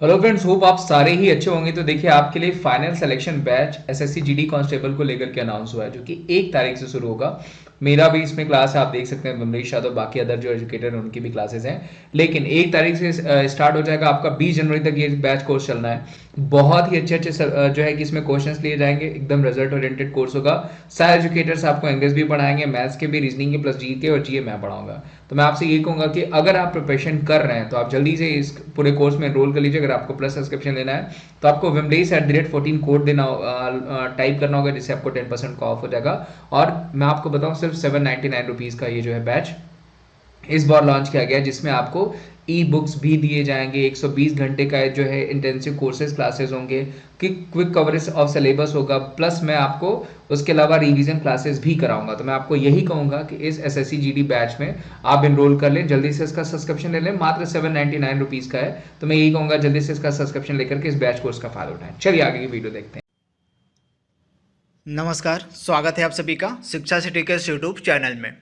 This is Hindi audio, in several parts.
हेलो फ्रेंड्स, होप आप सारे ही अच्छे होंगे। तो देखिए, आपके लिए final selection batch SSC GD constable को लेकर के अनाउंस हुआ है, जो कि 1 तारीख से शुरू होगा। मेरा भी इसमें क्लास है, आप देख सकते हैं। विमलेश यादव, बाकी अदर जो एजुकेटर हैं उनकी भी क्लासेस हैं। लेकिन 1 तारीख से स्टार्ट हो जाएगा आपका। 20 जनवरी तक ये बैच कोर्स चलना है। बहुत ही अच्छे अच्छे जो है कि इसमें क्वेश्चंस लिए जाएंगे। एकदम रिजल्ट ओरिएंटेड कोर्स होगा। सारे एजुकेटर्स आपको इंग्लिश भी पढ़ाएंगे, मैथ्स के भी, रीजनिंग के, प्लस जी के और जीए मैं पढ़ाऊंगा। तो मैं आपसे ये कहूंगा कि अगर आप प्रिपरेशन कर रहे हैं तो आप जल्दी से इस पूरे कोर्स में एनरोल कर लीजिए। अगर आपको प्लस सब्सक्रिप्शन लेना है तो आपको विमलेस@14 कोड देना, टाइप करना होगा, जिससे आपको 10% का ऑफ हो जाएगा। और मैं आपको बताऊं, सिर्फ 799 रुपीज़ का ये जो है बैच इस बार लॉन्च किया गया है, जिसमें आपको ई बुक्स भी दिए जाएंगे। 120 घंटे का जो है इंटेंसिव कोर्सेज क्लासेस होंगे, कि क्विक कवरेज ऑफ सिलेबस होगा, प्लस मैं आपको उसके अलावा रिवीजन क्लासेस भी कराऊंगा। तो मैं आपको यही कहूंगा कि इस एसएससी जीडी बैच में आप इनरोल कर लें, जल्दी से इसका सब्सक्रिप्शन ले लें। मात्र 799 रुपीज़ का है। तो मैं यही कहूंगा, जल्दी से इसका सब्सक्रिप्शन लेकर के इस बैच कोर्स का फायदा उठाएं। चलिए आगे की वीडियो देखते हैं। नमस्कार, स्वागत है आप सभी का शिक्षा सिटी के यूट्यूब चैनल में।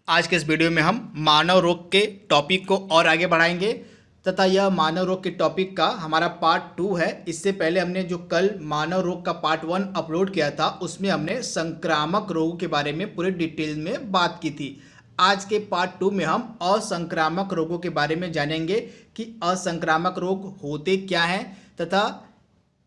आज के इस वीडियो में हम मानव रोग के टॉपिक को और आगे बढ़ाएंगे तथा यह मानव रोग के टॉपिक का हमारा पार्ट 2 है। इससे पहले हमने जो कल मानव रोग का पार्ट 1 अपलोड किया था, उसमें हमने संक्रामक रोगों के बारे में पूरे डिटेल में बात की थी। आज के पार्ट 2 में हम असंक्रामक रोगों के बारे में जानेंगे कि असंक्रामक रोग होते क्या हैं तथा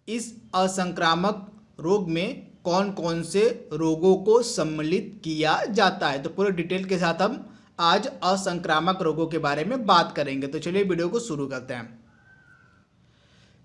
इस असंक्रामक रोग में कौन कौन से रोगों को सम्मिलित किया जाता है। तो पूरे डिटेल के साथ हम आज असंक्रामक रोगों के बारे में बात करेंगे। तो चलिए वीडियो को शुरू करते हैं।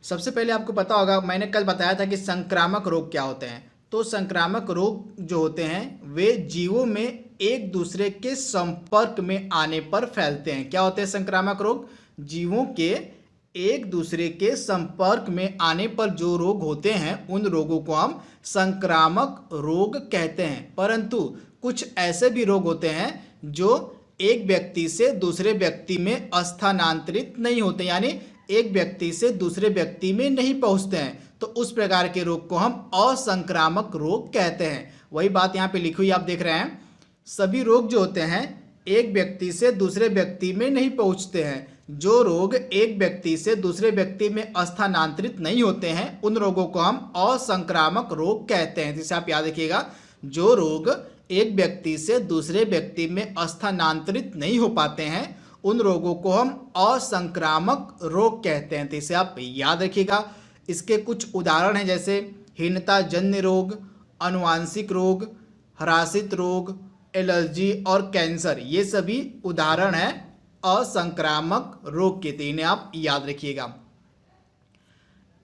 सबसे पहले आपको पता होगा, मैंने कल बताया था कि संक्रामक रोग क्या होते हैं। तो संक्रामक रोग जो होते हैं वे जीवों में एक दूसरे के संपर्क में आने पर फैलते हैं। क्या होते हैं संक्रामक रोग? जीवों के एक दूसरे के संपर्क में आने पर जो रोग होते हैं उन रोगों को हम संक्रामक रोग कहते हैं। परंतु कुछ ऐसे भी रोग होते हैं जो एक व्यक्ति से दूसरे व्यक्ति में स्थानांतरित नहीं होते, यानी एक व्यक्ति से दूसरे व्यक्ति में नहीं पहुंचते हैं। तो उस प्रकार के रोग को हम असंक्रामक रोग कहते हैं। वही बात यहाँ पे लिखी हुई आप देख रहे हैं। सभी रोग जो होते हैं एक व्यक्ति से दूसरे व्यक्ति में नहीं पहुंचते हैं। जो रोग एक व्यक्ति से दूसरे व्यक्ति में स्थानांतरित नहीं होते हैं उन रोगों को हम असंक्रामक रोग कहते हैं। जिसे आप याद रखिएगा, जो रोग एक व्यक्ति से दूसरे व्यक्ति में स्थानांतरित नहीं हो पाते हैं उन रोगों को हम असंक्रामक रोग कहते हैं। तो इसे आप याद रखिएगा। इसके कुछ उदाहरण हैं, जैसे हीनता जन्य रोग, आनुवांशिक रोग, ह्रासित रोग, एलर्जी और कैंसर। ये सभी उदाहरण हैं असंक्रामक रोग के। तो इन्हें आप याद रखिएगा।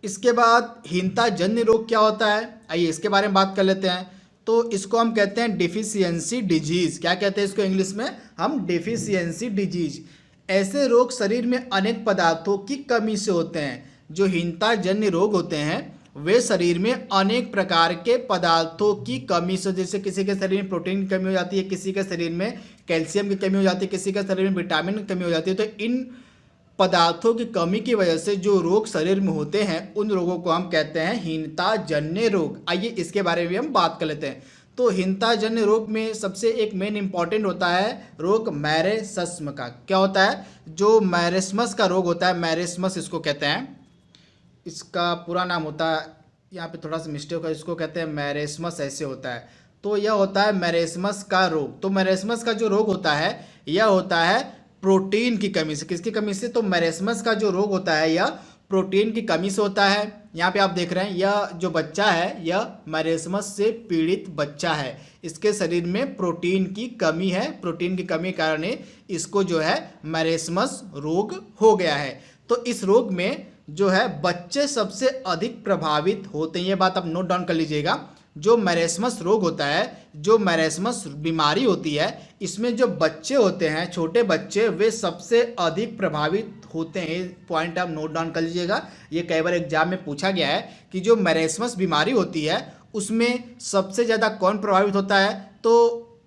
इसके बाद हीनता जन्य रोग क्या होता है, आइए इसके बारे में बात कर लेते हैं। तो इसको हम कहते हैं डिफिशियंसी डिजीज। क्या कहते हैं इसको इंग्लिश में? हम डिफिशियंसी डिजीज। ऐसे रोग शरीर में अनेक पदार्थों की कमी से होते हैं। जो हीनता जन्य रोग होते हैं वे शरीर में अनेक प्रकार के पदार्थों की कमी से, जैसे किसी के शरीर में प्रोटीन की कमी हो जाती है, किसी के शरीर में कैल्शियम की कमी हो जाती है, किसी के शरीर में विटामिन की कमी हो जाती है। तो इन पदार्थों की कमी की वजह से जो रोग शरीर में होते हैं उन रोगों को हम कहते हैं हीनता जन्य रोग। आइए इसके बारे में हम बात कर लेते हैं। तो हीनता जन्य रोग में सबसे एक मेन इंपॉर्टेंट होता है रोग मैरेस्मस का। क्या होता है? जो मैरेस्मस का रोग होता है, मैरेस्मस इसको कहते हैं। इसका पूरा नाम होता है, यहाँ पे थोड़ा सा मिस्टेक है, इसको कहते हैं मैरेस्मस, ऐसे होता है। तो यह होता है मैरेस्मस का रोग। तो मैरेस्मस का जो रोग होता है यह होता है प्रोटीन की कमी से। किसकी कमी से? तो मैरेस्मस का जो रोग होता है यह प्रोटीन की कमी से होता है। यहाँ पे आप देख रहे हैं यह जो बच्चा है यह मैरेस्मस से पीड़ित बच्चा है। इसके शरीर में प्रोटीन की कमी है। प्रोटीन की कमी के कारण इसको जो है मैरेस्मस रोग हो गया है। तो इस रोग में जो है बच्चे सबसे अधिक प्रभावित होते हैं। ये बात आप नोट डाउन कर लीजिएगा। जो मैरेस्मस रोग होता है, जो मैरेस्मस बीमारी होती है, इसमें जो बच्चे होते हैं, छोटे बच्चे, वे सबसे अधिक प्रभावित होते हैं। पॉइंट आप नोट डाउन कर लीजिएगा। ये कई बार एग्जाम में पूछा गया है कि जो मैरेस्मस बीमारी होती है उसमें सबसे ज़्यादा कौन प्रभावित होता है। तो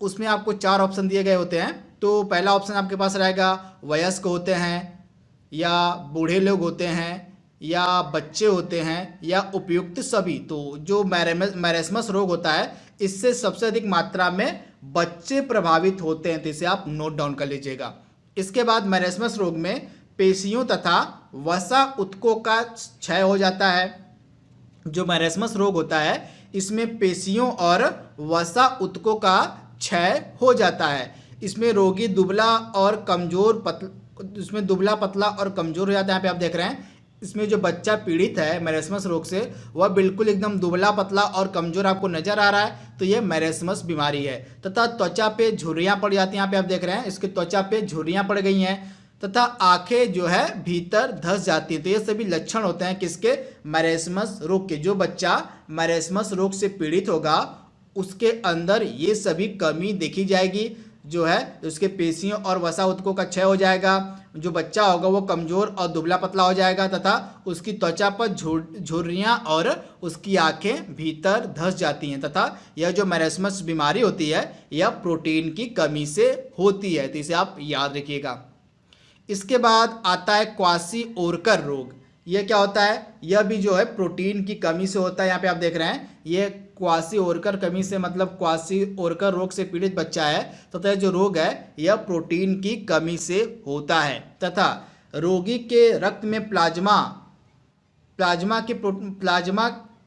उसमें आपको 4 ऑप्शन दिए गए होते हैं। तो पहला ऑप्शन आपके पास रहेगा वयस्क होते हैं, या बूढ़े लोग होते हैं, या बच्चे होते हैं, या उपयुक्त सभी। तो जो मैरेस्मस रोग होता है इससे सबसे अधिक मात्रा में बच्चे प्रभावित होते हैं। तो इसे आप नोट डाउन कर लीजिएगा। इसके बाद मैरेस्मस रोग में पेशियों तथा वसा ऊतकों का क्षय हो जाता है। जो मैरेस्मस रोग होता है इसमें पेशियों और वसा ऊतकों का क्षय हो जाता है। इसमें रोगी दुबला पतला और कमजोर हो जाता है। यहाँ पे आप देख रहे हैं इसमें जो बच्चा पीड़ित है मैरेस्मस रोग से वह बिल्कुल एकदम दुबला पतला और कमजोर आपको नजर आ रहा है, तो यह मैरेस्मस बीमारी है। तथा त्वचा पे झुर्रियाँ पड़ जाती हैं। यहाँ पे आप देख रहे हैं इसके त्वचा पे झुर्रियाँ पड़ गई हैं तथा आंखें जो है भीतर धंस जाती हैं। तो ये सभी लक्षण होते हैं किसके? मैरेस्मस रोग के। जो बच्चा मैरेस्मस रोग से पीड़ित होगा उसके अंदर ये सभी कमी देखी जाएगी, जो है उसके पेशियों और वसा ऊतकों का क्षय हो जाएगा। जो बच्चा होगा वो कमजोर और दुबला पतला हो जाएगा तथा उसकी त्वचा पर झुर्रियाँ और उसकी आंखें भीतर धंस जाती हैं। तथा यह जो मैरेस्मस बीमारी होती है यह प्रोटीन की कमी से होती है, तो इसे आप याद रखिएगा। इसके बाद आता है क्वासी-ओरकर रोग। यह क्या होता है? यह भी जो है प्रोटीन की कमी से होता है। यहाँ पे आप देख रहे हैं ये क्वासी-ओरकर कमी से मतलब क्वासी-ओरकर रोग से पीड़ित बच्चा है तथा जो रोग है यह प्रोटीन की कमी से होता है। तथा रोगी के रक्त में प्लाज्मा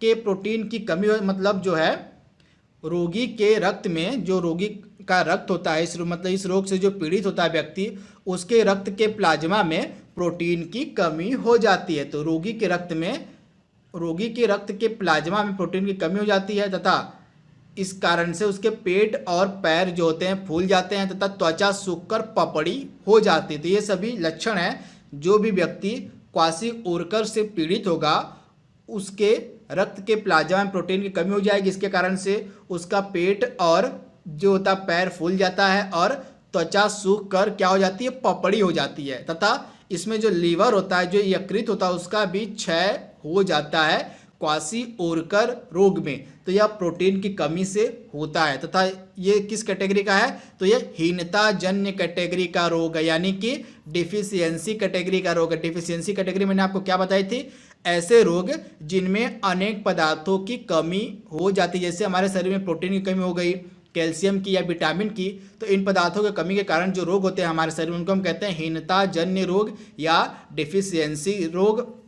के प्रोटीन की कमी मतलब जो है रोगी के रक्त में, जो रोगी का रक्त होता है इस रोग से जो पीड़ित होता है व्यक्ति, उसके रक्त के प्लाज्मा में प्रोटीन की कमी हो जाती है। तो रोगी के रक्त के प्लाज्मा में प्रोटीन की कमी हो जाती है तथा इस कारण से उसके पेट और पैर जो होते हैं फूल जाते हैं तथा त्वचा सूखकर पपड़ी हो जाती है। तो ये सभी लक्षण हैं। जो भी व्यक्ति क्वासी-ओरकर से पीड़ित होगा उसके रक्त के प्लाज्मा में प्रोटीन की कमी हो जाएगी, इसके कारण से उसका पेट और जो होता है पैर फूल जाता है और त्वचा सूख कर क्या हो जाती है? पपड़ी हो जाती है। तथा इसमें जो लीवर होता है, जो यकृत होता है, उसका भी क्षय हो जाता है क्वासी-ओरकर रोग में। तो यह प्रोटीन की कमी से होता है तथा ये किस कैटेगरी का है? तो यह हीनता जन्य कैटेगरी का रोग है, यानी कि डिफिशियंसी कैटेगरी का रोग है। डिफिशियंसी कैटेगरी मैंने आपको क्या बताई थी? ऐसे रोग जिनमें अनेक पदार्थों की कमी हो जाती है, जैसे हमारे शरीर में प्रोटीन की कमी हो गई, कैल्शियम की या विटामिन की। तो इन पदार्थों की कमी के कारण जो रोग होते हैं हमारे शरीर में उनको हम कहते हैं हीनता जन्य रोग या डिफिशियंसी रोग।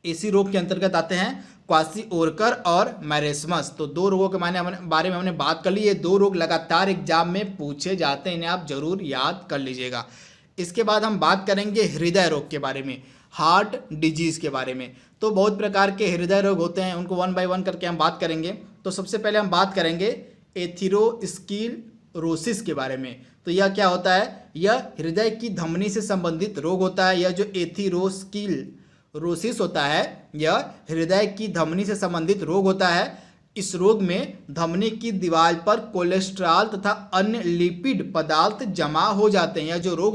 इसी रोग के अंतर्गत आते हैं क्वासी-ओरकर और मैरेस्मस। तो दो रोगों के बारे में हमने बात कर ली। ये दो रोग लगातार एग्जाम में पूछे जाते हैं, इन्हें आप जरूर याद कर लीजिएगा। इसके बाद हम बात करेंगे हृदय रोग के बारे में, हार्ट डिजीज़ के बारे में। तो बहुत प्रकार के हृदय रोग होते हैं, उनको वन बाय वन करके हम बात करेंगे। तो सबसे पहले हम बात करेंगे एथेरोस्क्लेरोसिस के बारे में। तो यह क्या होता है? यह हृदय की धमनी से संबंधित रोग होता है। यह जो एथेरोस्क्लेरोसिस होता है यह हृदय की धमनी से संबंधित रोग होता है। इस रोग में धमनी की दीवार पर कोलेस्ट्रॉल तथा अन्य लिपिड पदार्थ जमा हो जाते हैं। यह जो रोग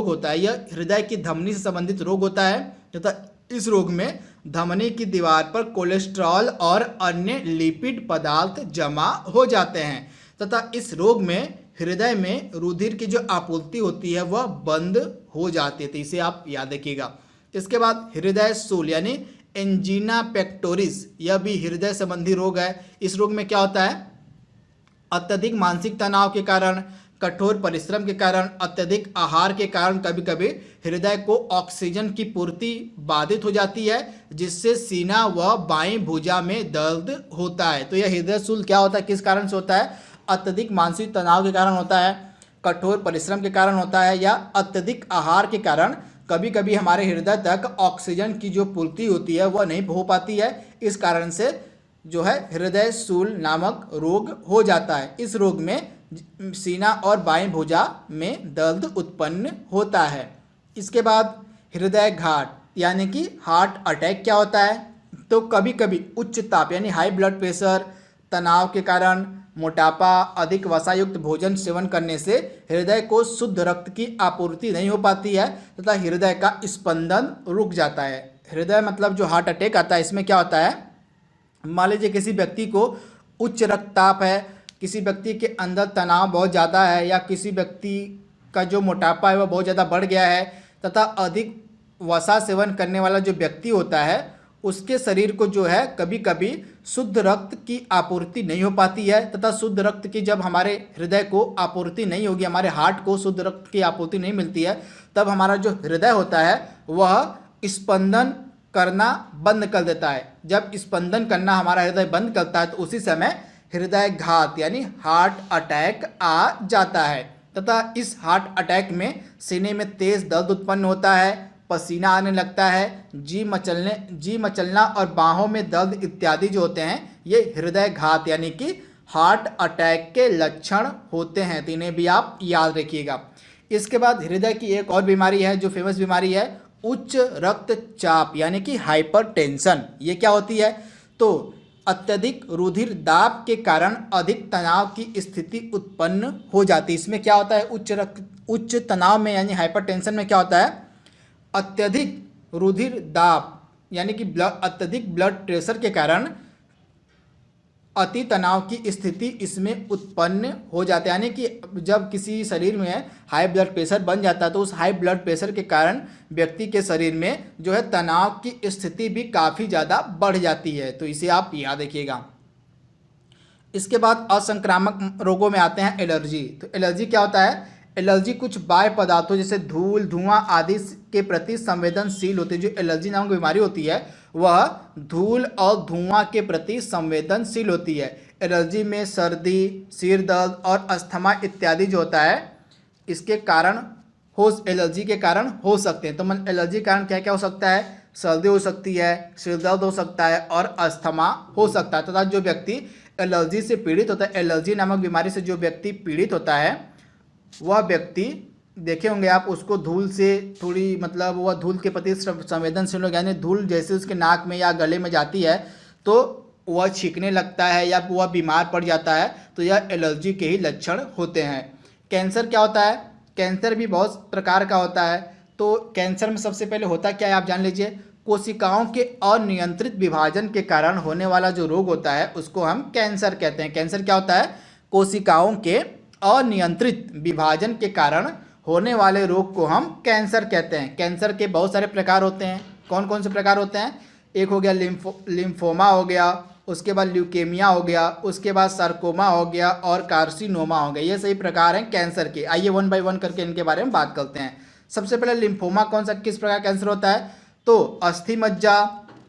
होता है यह हृदय की धमनी से संबंधित रोग होता है तथा इस रोग में धमनी की दीवार पर कोलेस्ट्रॉल और अन्य लिपिड पदार्थ जमा हो जाते हैं तथा इस रोग में हृदय में रुधिर की जो आपूर्ति होती है वह बंद हो जाती है। तो इसे आप याद रखिएगा। इसके बाद हृदय शूल यानी एंजीना पेक्टोरिस, यह भी हृदय संबंधी रोग है। इस रोग में क्या होता है? अत्यधिक मानसिक तनाव के कारण, कठोर परिश्रम के कारण, अत्यधिक आहार के कारण कभी कभी हृदय को ऑक्सीजन की पूर्ति बाधित हो जाती है, जिससे सीना व बाईं भुजा में दर्द होता है। तो यह हृदय शूल क्या होता है, किस कारण से होता है? अत्यधिक मानसिक तनाव के कारण होता है, कठोर परिश्रम के कारण होता है या अत्यधिक आहार के कारण कभी कभी हमारे हृदय तक ऑक्सीजन की जो पूर्ति होती है वह नहीं हो पाती है। इस कारण से जो है हृदय शूल नामक रोग हो जाता है। इस रोग में सीना और बाएं भुजा में दर्द उत्पन्न होता है। इसके बाद हृदय घात यानी कि हार्ट अटैक क्या होता है? तो कभी कभी उच्च ताप यानी हाई ब्लड प्रेशर, तनाव के कारण, मोटापा, अधिक वसायुक्त भोजन सेवन करने से हृदय को शुद्ध रक्त की आपूर्ति नहीं हो पाती है तथा हृदय का स्पंदन रुक जाता है। हृदय मतलब जो हार्ट अटैक आता है इसमें क्या होता है? मान लीजिए किसी व्यक्ति को उच्च रक्तचाप है, किसी व्यक्ति के अंदर तनाव बहुत ज़्यादा है या किसी व्यक्ति का जो मोटापा है वह बहुत ज़्यादा बढ़ गया है तथा अधिक वसा सेवन करने वाला जो व्यक्ति होता है उसके शरीर को जो है कभी कभी शुद्ध रक्त की आपूर्ति नहीं हो पाती है, तथा शुद्ध रक्त की जब हमारे हृदय को आपूर्ति नहीं होगी, हमारे हार्ट को शुद्ध रक्त की आपूर्ति नहीं मिलती है, तब हमारा जो हृदय होता है वह स्पंदन करना बंद कर देता है। जब स्पंदन करना हमारा हृदय बंद करता है तो उसी समय हृदय घात यानी हार्ट अटैक आ जाता है, तथा इस हार्ट अटैक में सीने में तेज दर्द उत्पन्न होता है, पसीना आने लगता है, जी मचलना और बाहों में दर्द इत्यादि जो होते हैं ये हृदय घात यानी कि हार्ट अटैक के लक्षण होते हैं। तो इन्हें भी आप याद रखिएगा। इसके बाद हृदय की एक और बीमारी है जो फेमस बीमारी है, उच्च रक्तचाप यानी कि हाइपरटेंशन। ये क्या होती है? तो अत्यधिक रुधिर दाब के कारण अधिक तनाव की स्थिति उत्पन्न हो जाती है। इसमें क्या होता है? उच्च तनाव में यानी हाइपरटेंशन में क्या होता है? अत्यधिक रुधिर दाब यानी कि अत्यधिक ब्लड प्रेशर के कारण अति तनाव की स्थिति इसमें उत्पन्न हो जाती है। यानी कि जब किसी शरीर में हाई ब्लड प्रेशर बन जाता है तो उस हाई ब्लड प्रेशर के कारण व्यक्ति के शरीर में जो है तनाव की स्थिति भी काफ़ी ज़्यादा बढ़ जाती है। तो इसे आप याद रखिएगा। इसके बाद असंक्रामक रोगों में आते हैं एलर्जी। तो एलर्जी क्या होता है? एलर्जी कुछ बाह्य पदार्थों जैसे धूल, धुआं आदि के प्रति संवेदनशील होती है। जो एलर्जी नामक बीमारी होती है वह धूल और धुआं के प्रति संवेदनशील होती है। एलर्जी में सर्दी, सिर दर्द और अस्थमा इत्यादि जो होता है इसके कारण एलर्जी के कारण हो सकते हैं। तो मन एलर्जी के कारण क्या क्या हो सकता है? सर्दी हो सकती है, सिर दर्द हो सकता है और अस्थमा हो सकता है। तथा जो व्यक्ति एलर्जी से पीड़ित होता है, एलर्जी नामक बीमारी से जो व्यक्ति पीड़ित होता है वह व्यक्ति देखे होंगे आप, उसको धूल से थोड़ी मतलब वह धूल के प्रति संवेदनशील हो, यानी धूल जैसे उसके नाक में या गले में जाती है तो वह छींकने लगता है या वह बीमार पड़ जाता है। तो यह एलर्जी के ही लक्षण होते हैं। कैंसर क्या होता है? कैंसर भी बहुत प्रकार का होता है। तो कैंसर में सबसे पहले होता क्या है आप जान लीजिए। कोशिकाओं के अनियंत्रित विभाजन के कारण होने वाला जो रोग होता है उसको हम कैंसर कहते हैं। कैंसर क्या होता है? कोशिकाओं के अनियंत्रित विभाजन के कारण होने वाले रोग को हम कैंसर कहते हैं। कैंसर के बहुत सारे प्रकार होते हैं। कौन कौन से प्रकार होते हैं? एक हो गया लिम्फोमा हो गया, उसके बाद ल्यूकेमिया हो गया, उसके बाद सार्कोमा हो गया और कार्सिनोमा हो गया। ये सही प्रकार हैं कैंसर के। आइए वन बाय वन करके इनके बारे में बात करते हैं। सबसे पहले लिम्फोमा किस प्रकार कैंसर होता है? तो अस्थि मज्जा,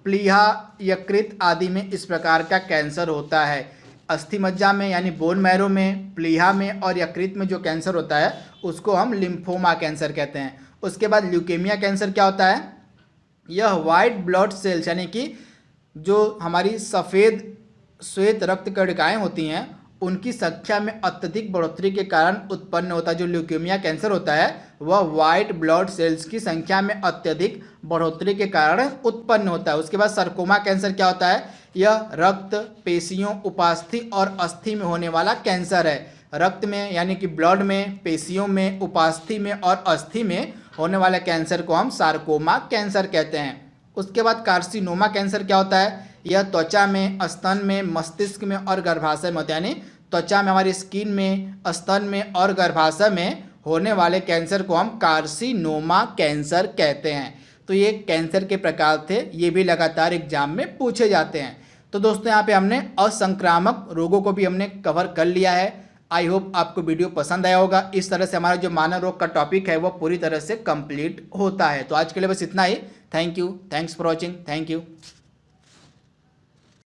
प्लीहा, यकृत आदि में इस प्रकार का कैंसर होता है। अस्थि मज्जा में यानी बोन मैरो में, प्लीहा में और यकृत में जो कैंसर होता है उसको हम लिम्फोमा कैंसर कहते हैं। उसके बाद ल्यूकेमिया कैंसर क्या होता है? यह वाइट ब्लड सेल्स यानी कि जो हमारी श्वेत रक्त कणिकाएं होती हैं उनकी संख्या में अत्यधिक बढ़ोतरी के कारण उत्पन्न होता है। जो ल्यूकेमिया कैंसर होता है वह वाइट ब्लड सेल्स की संख्या में अत्यधिक बढ़ोतरी के कारण उत्पन्न होता है। उसके बाद सार्कोमा कैंसर क्या होता है? यह रक्त, पेशियों, उपास्थि और अस्थि में होने वाला कैंसर है। रक्त में यानी कि ब्लड में, पेशियों में, उपास्थि में और अस्थि में होने वाले कैंसर को हम सार्कोमा कैंसर कहते हैं। उसके बाद कार्सिनोमा कैंसर क्या होता है? यह त्वचा में, स्तन में, मस्तिष्क में और गर्भाशय में होता है। यानी त्वचा में, हमारी स्किन में, स्तन में और गर्भाशय में होने वाले कैंसर को हम कार्सिनोमा कैंसर कहते हैं। तो ये कैंसर के प्रकार थे, ये भी लगातार एग्जाम में पूछे जाते हैं। तो दोस्तों यहाँ पे हमने असंक्रामक रोगों को भी हमने कवर कर लिया है। आई होप आपको वीडियो पसंद आया होगा। इस तरह से हमारा जो मानव रोग का टॉपिक है वो पूरी तरह से कंप्लीट होता है। तो आज के लिए बस इतना ही। Thank you, thanks for watching, thank you.